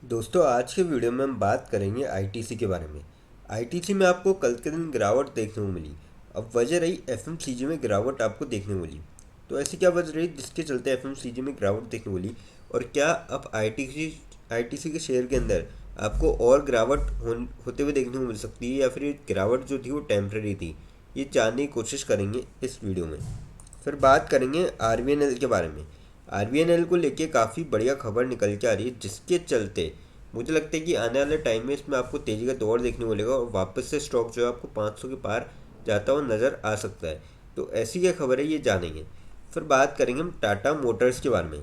दोस्तों, आज के वीडियो में हम बात करेंगे आईटीसी के बारे में। आईटीसी में आपको कल के दिन गिरावट देखने को मिली। अब वजह रही एफएमसीजी में गिरावट आपको देखने को मिली। तो ऐसी क्या वजह रही जिसके चलते एफएमसीजी में गिरावट देखने को मिली, और क्या अब आईटीसी के शेयर के अंदर आपको और गिरावट होते हुए देखने को मिल सकती है, या फिर ये गिरावट जो थी वो टेम्प्रेरी थी? ये जानने की कोशिश करेंगे इस वीडियो में। फिर बात करेंगे आरवीएनएल के बारे में। आरवीएनएल को लेके काफ़ी बढ़िया खबर निकल के आ रही है, जिसके चलते मुझे लगता है कि आने वाले टाइम में इसमें आपको तेज़ी का दौर देखने को मिलेगा और वापस से स्टॉक जो है आपको 500 के पार जाता हुआ नज़र आ सकता है। तो ऐसी क्या खबर है, ये जानेंगे। फिर बात करेंगे हम टाटा मोटर्स के बारे में।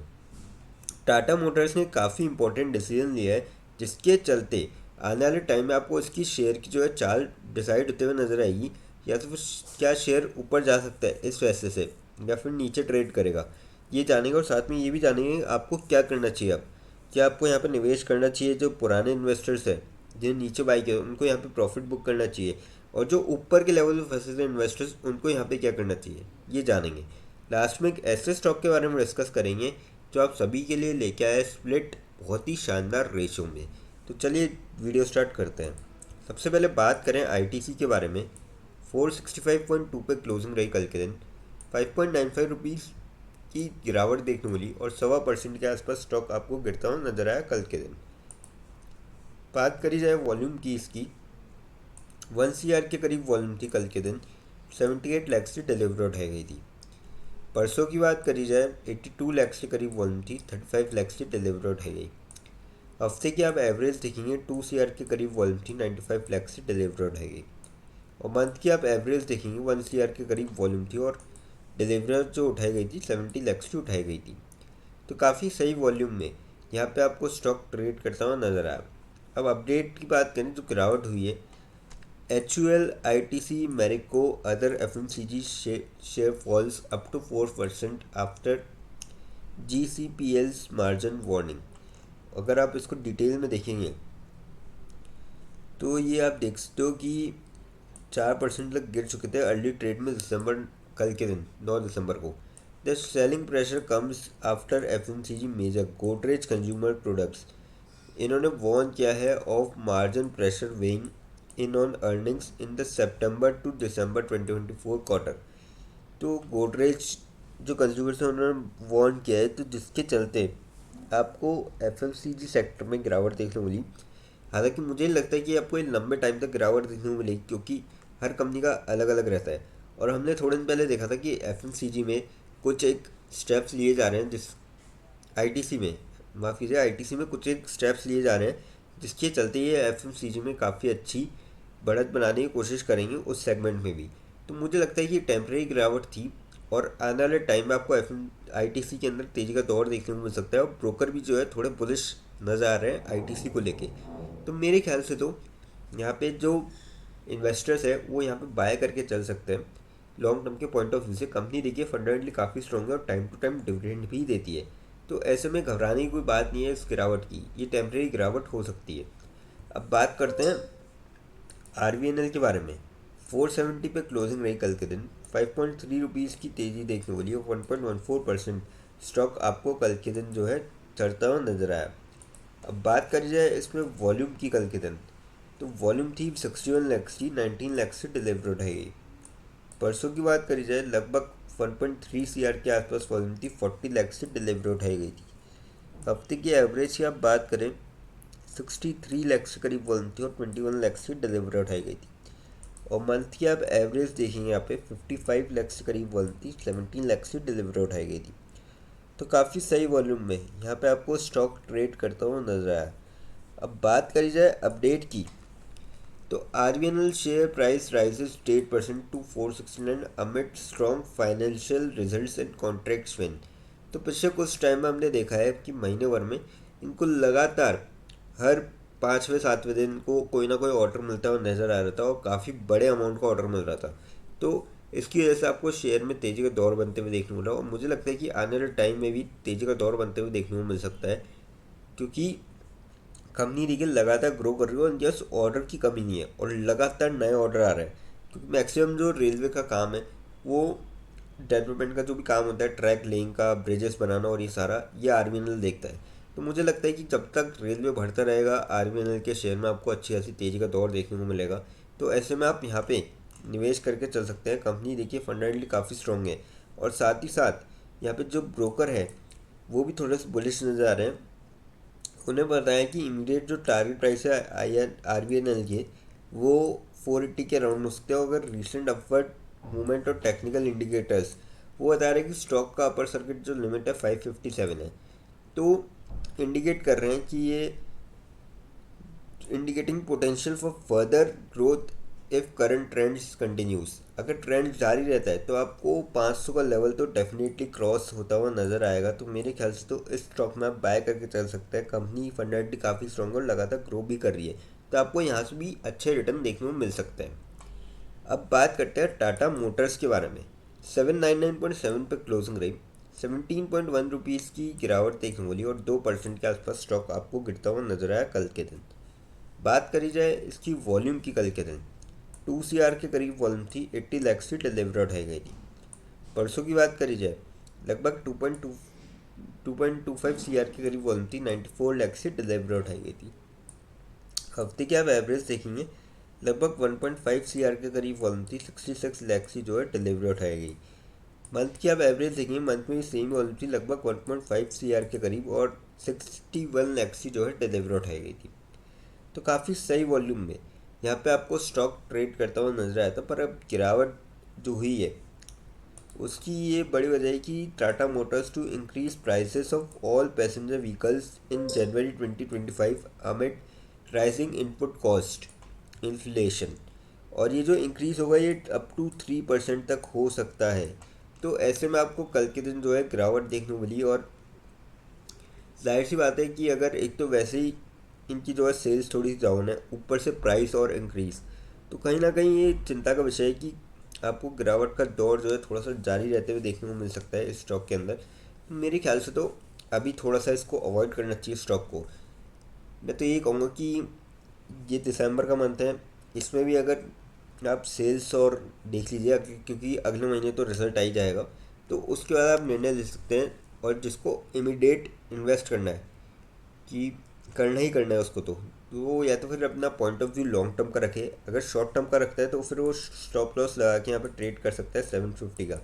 टाटा मोटर्स ने काफ़ी इंपॉर्टेंट डिसीजन लिया है, जिसके चलते आने वाले टाइम में आपको इसकी शेयर की जो है चाल डिसाइड होते हुए नजर आएगी, या तो फिर क्या शेयर ऊपर जा सकता है इस फैसले से, या फिर नीचे ट्रेड करेगा, ये जानेंगे। और साथ में ये भी जानेंगे आपको क्या करना चाहिए। अब क्या आपको यहाँ पर निवेश करना चाहिए, जो पुराने इन्वेस्टर्स हैं जिन्हें नीचे बाई किया उनको यहाँ पे प्रॉफिट बुक करना चाहिए, और जो ऊपर के लेवल पे फंसे थे इन्वेस्टर्स उनको यहाँ पे क्या करना चाहिए, ये जानेंगे। लास्ट में एक ऐसे स्टॉक के बारे में डिस्कस करेंगे जो आप सभी के लिए लेके आए स्प्लिट बहुत ही शानदार रेशो में। तो चलिए वीडियो स्टार्ट करते हैं। सबसे पहले बात करें आईटीसी के बारे में। 465.2 पे क्लोजिंग रही कल के दिन। 5.95 रुपीज़ की गिरावट देखने मिली और 1.25% के आसपास स्टॉक आपको गिरता हुआ नजर आया कल के दिन। बात करी जाए वॉल्यूम की, इसकी 1 CR के करीब वॉल्यूम थी कल के दिन। 78 लाख से डिलीवर उठाई गई थी। परसों की बात करी जाए 82 लाख के करीब वॉल्यूम थी। 35 लाख से डिलीवर उठाई गई। हफ्ते की आप एवरेज देखेंगे 2 CR के करीब वॉल्यूम थी। 95 लाख से डिलीवर उठाई गई। और मंथ की आप एवरेज देखेंगे 1 CR के करीब वॉल्यूम थी, और डिलीवर जो उठाई गई थी 70 लाख से उठाई गई थी। तो काफ़ी सही वॉल्यूम में यहाँ पे आपको स्टॉक ट्रेड करता हुआ नजर आया। अब अपडेट की बात करें तो गिरावट हुई है। HUL, ITC, Marico, other FMCG share falls up to 4% after GCPL's margin warning। अगर आप इसको डिटेल में देखेंगे तो ये आप देख सकते हो कि 4% तक गिर चुके थे अर्ली ट्रेड में दिसंबर, कल के दिन 9 दिसंबर को। The selling pressure comes after FMCG major Godrej consumer products. इन्होंने वॉर्न किया है of margin pressure weighing in on earnings in the September to December 2024 quarter. तो गोदरेज जो कंज्यूमर्स हैं उन्होंने वॉर्न किया है, तो जिसके चलते आपको एफएमसीजी सेक्टर में गिरावट देखने को मिली। हालांकि मुझे लगता है कि आपको एक लंबे टाइम तक गिरावट देखने को मिलेगी, क्योंकि हर कंपनी का अलग अलग रहता है। और हमने थोड़े दिन पहले देखा था कि एफएमसीजी में कुछ एक स्टेप्स लिए जा रहे हैं, जिस आईटीसी में, माफ़ कीजिए, आईटीसी में कुछ एक स्टेप्स लिए जा रहे हैं, जिसके चलते ये एफएमसीजी में काफ़ी अच्छी बढ़त बनाने की कोशिश करेंगे उस सेगमेंट में भी। तो मुझे लगता है कि टेम्परेरी गिरावट थी, और आने वाले टाइम में आपको एफ आईटीसी के अंदर तेज़ी का दौर देखने को मिल सकता है, और ब्रोकर भी जो है थोड़े बुलिश नज़र आ रहे हैं आईटीसी को लेके। तो मेरे ख्याल से तो यहाँ पे जो इन्वेस्टर्स है वो यहाँ पे बाय करके चल सकते हैं। लॉन्ग टर्म के पॉइंट ऑफ व्यू से कंपनी देखिए फंडामेंटली काफ़ी स्ट्रॉन्ग है और टाइम टू टाइम डिविडेंड भी देती है। तो ऐसे में घबराने की कोई बात नहीं है इस गिरावट की, ये टेम्परेरी गिरावट हो सकती है। अब बात करते हैं आरवीएनएल के बारे में। 470 पे क्लोजिंग रही कल के दिन। 5.3 रुपीज़ की तेज़ी देखने को मिली और 1.14% स्टॉक आपको कल के दिन जो है चढ़ता हुआ नजर आया। अब बात करी जाए इसमें वॉल्यूम की कल के दिन, तो वॉल्यूम थी 61 लाख की। 19 लाख से डिलीवर उठाई गई। परसों की बात करी जाए लगभग 1.3 CR के आसपास वॉल्यूम थी। 40 लाख से डिलीवर उठाई गई थी। हफ्ते की एवरेज की आप बात करें 63 लाख से करीब वॉल्यूम थी और 21 लाख से डिलीवर उठाई गई थी। और मंथ की आप एवरेज देखेंगे यहाँ पे 55 लाख से करीब वॉल्यूम थी। 17 लाख से डिलीवर उठाई गई थी। तो काफ़ी सही वॉल्यूम में यहाँ पे आपको स्टॉक ट्रेड करता हुआ नजर आया। अब बात करी जाए अपडेट की, तो RBNL share price rises 8% to 469 amid strong financial results and contracts win. तो पिछले कुछ टाइम में हमने देखा है कि महीने भर में इनको लगातार हर 5वें 7वें दिन को कोई ना कोई ऑर्डर मिलता हुआ नज़र आ रहा था, और काफ़ी बड़े अमाउंट का ऑर्डर मिल रहा था। तो इसकी वजह से आपको शेयर में तेज़ी का दौर बनते हुए देखने को मिला, और मुझे लगता है कि आने वाले टाइम में भी तेज़ी का दौर बनते हुए देखने को मिल सकता है, क्योंकि कंपनी देखिए लगातार ग्रो कर रही है और जस्ट ऑर्डर की कमी नहीं है, और लगातार नए ऑर्डर आ रहे हैं। क्योंकि मैक्सिमम जो रेलवे का काम है वो डेवलपमेंट का जो भी काम होता है, ट्रैक लेइंग का, ब्रिजेस बनाना और ये सारा, ये आरबीएनएल देखता है। तो मुझे लगता है कि जब तक रेलवे बढ़ता रहेगा आरबीएनएल के शेयर में आपको अच्छी खासी तेज़ी का दौर देखने को मिलेगा। तो ऐसे में आप यहाँ पे निवेश करके चल सकते हैं। कंपनी देखिए फंडामेंटली काफ़ी स्ट्रॉन्ग है, और साथ ही साथ यहाँ पे जो ब्रोकर है वो भी थोड़े से बुलिश नज़र आ रहे हैं। उन्हें बताया कि इमीडिएट जो टारगेट प्राइस है आई आरबीएनएल के, वो 480 के अराउंड हो सकते हैं। अगर रिसेंट अपवर्ड मूवमेंट और टेक्निकल इंडिकेटर्स वो बता रहे हैं कि स्टॉक का अपर सर्किट जो लिमिट है 557 है, तो इंडिकेट कर रहे हैं कि ये indicating potential for further growth if current trends continues. अगर ट्रेंड जारी रहता है तो आपको 500 का लेवल तो डेफिनेटली क्रॉस होता हुआ नज़र आएगा। तो मेरे ख्याल से तो इस स्टॉक में आप बाय करके चल सकते हैं। कंपनी फंडामेंटली काफ़ी स्ट्रॉन्ग और लगातार ग्रो भी कर रही है, तो आपको यहाँ से भी अच्छे रिटर्न देखने को मिल सकते हैं। अब बात करते हैं टाटा मोटर्स के बारे में। 799.7 पे क्लोजिंग रही, 17.1 रुपीज़ की गिरावट देखने वाली, और 2% के आसपास स्टॉक आपको गिरता हुआ नजर आया कल के दिन। बात करी जाए इसकी वॉल्यूम की, कल के दिन 2 CR के करीब वॉल्यूम थी, 80 लाख से डिलीवर उठाई गई थी। परसों की बात करी जाए लगभग 2.25 CR के करीब वॉल्यूम थी, 94 लाख से डिलीवर उठाई गई थी। हफ्ते की आप एवरेज देखेंगे लगभग 1.5 CR के करीब वॉल्यूम थी, 66 लाख से जो है डिलीवरी उठाई गई। मंथ की आप एवरेज देखेंगे, मंथ में भी सेम वॉल्यूम थी लगभग 1.5 CR के करीब, और 61 लाख से जो है डिलीवरी उठाई गई थी। तो काफ़ी सही वॉल्यूम में यहाँ पे आपको स्टॉक ट्रेड करता हुआ नजर आया था। पर अब गिरावट जो हुई है उसकी ये बड़ी वजह है कि Tata Motors to increase prices of all passenger vehicles in January 2025 amid rising input cost inflation, और ये जो इंक्रीज़ होगा ये अप टू 3% तक हो सकता है। तो ऐसे में आपको कल के दिन जो है गिरावट देखने को मिली, और जाहिर सी बात है कि अगर एक तो वैसे ही इनकी जो है सेल्स थोड़ी सी डाउन है, ऊपर से प्राइस और इंक्रीज़, तो कहीं ना कहीं ये चिंता का विषय है कि आपको गिरावट का दौर जो है थोड़ा सा जारी रहते हुए देखने को मिल सकता है इस स्टॉक के अंदर। मेरे ख्याल से तो अभी थोड़ा सा इसको अवॉइड करना चाहिए स्टॉक को। मैं तो यही कहूँगा कि ये दिसंबर का मंथ है, इसमें भी अगर आप सेल्स और देख लीजिए, क्योंकि अगले महीने तो रिजल्ट आ ही जाएगा, तो उसके बाद आप निर्णय ले सकते हैं। और जिसको इमीडिएट इन्वेस्ट करना है कि करना ही करना है उसको, तो वो या तो फिर अपना point of view long term का रखे। अगर शॉर्ट टर्म का रखता है तो फिर वो स्टॉप लॉस लगा के यहाँ पर ट्रेड कर सकता है 750 का।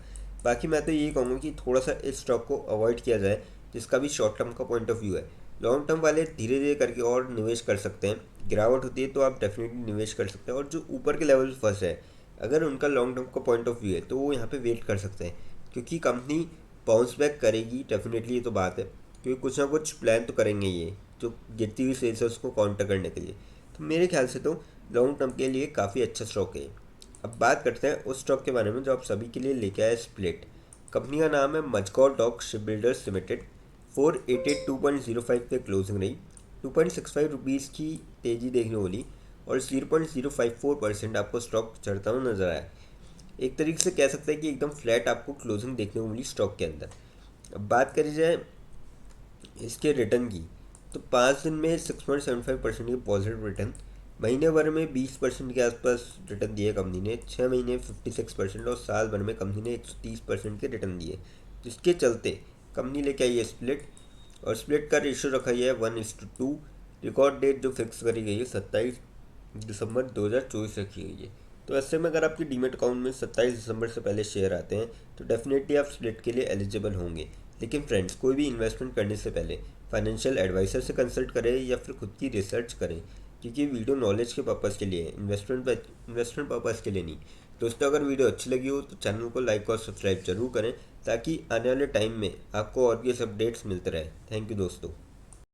बाकी मैं तो यही कहूँगा कि थोड़ा सा इस स्टॉक को अवॉइड किया जाए जिसका भी शॉर्ट टर्म का पॉइंट ऑफ व्यू है। लॉन्ग टर्म वाले धीरे धीरे करके और निवेश कर सकते हैं। गिरावट होती है तो आप डेफिनेटली निवेश कर सकते हैं, और जो ऊपर के लेवल फंस है अगर उनका लॉन्ग टर्म का पॉइंट ऑफ व्यू है तो वो यहाँ पे वेट कर सकते हैं, क्योंकि कंपनी बाउंस बैक करेगी डेफिनेटली, ये तो बात है। क्योंकि कुछ ना कुछ प्लान तो करेंगे ये जो गिरती हुई सेल्स है उसको काउंटर करने के लिए। तो मेरे ख्याल से तो लॉन्ग टर्म के लिए काफ़ी अच्छा स्टॉक है। अब बात करते हैं उस स्टॉक के बारे में जो आप सभी के लिए लेके आए, स्प्लिट। कंपनी का नाम है Mazagon Dock Ship Builders Limited. 482.05 पे क्लोजिंग रही, 2.65 रुपीज़ की तेज़ी देखने वाली, और 0.054% आपको स्टॉक चढ़ता हुआ नजर आया। एक तरीके से कह सकते हैं कि एकदम फ्लैट आपको क्लोजिंग देखने को मिली स्टॉक के अंदर। अब बात करी जाए इसके रिटर्न की, तो 5 दिन में 6.75% की पॉजिटिव रिटर्न, महीने भर में 20% के आसपास रिटर्न दिए कंपनी ने, 6 महीने 56%, और साल भर में कंपनी ने 130% के रिटर्न दिए, जिसके चलते कंपनी लेके आई है स्प्लिट। और स्प्लिट का रेशियो रखा गया है 1:2। रिकॉर्ड डेट जो फिक्स करी गई है 27 दिसंबर 2024 रखी गई है। तो ऐसे में अगर आपकी डीमेट अकाउंट में 27 दिसंबर से पहले शेयर आते हैं तो डेफिनेटली आप स्प्लिट के लिए एलिजिबल होंगे। लेकिन फ्रेंड्स, कोई भी इन्वेस्टमेंट करने से पहले फाइनेंशियल एडवाइज़र से कंसल्ट करें या फिर खुद की रिसर्च करें, क्योंकि वीडियो नॉलेज के पर्पज़ के लिए है, इन्वेस्टमेंट पर्पज़ के लिए नहीं। दोस्तों, अगर वीडियो अच्छी लगी हो तो चैनल को लाइक और सब्सक्राइब जरूर करें, ताकि आने वाले टाइम में आपको और भी अपडेट्स मिलते रहे। थैंक यू दोस्तों।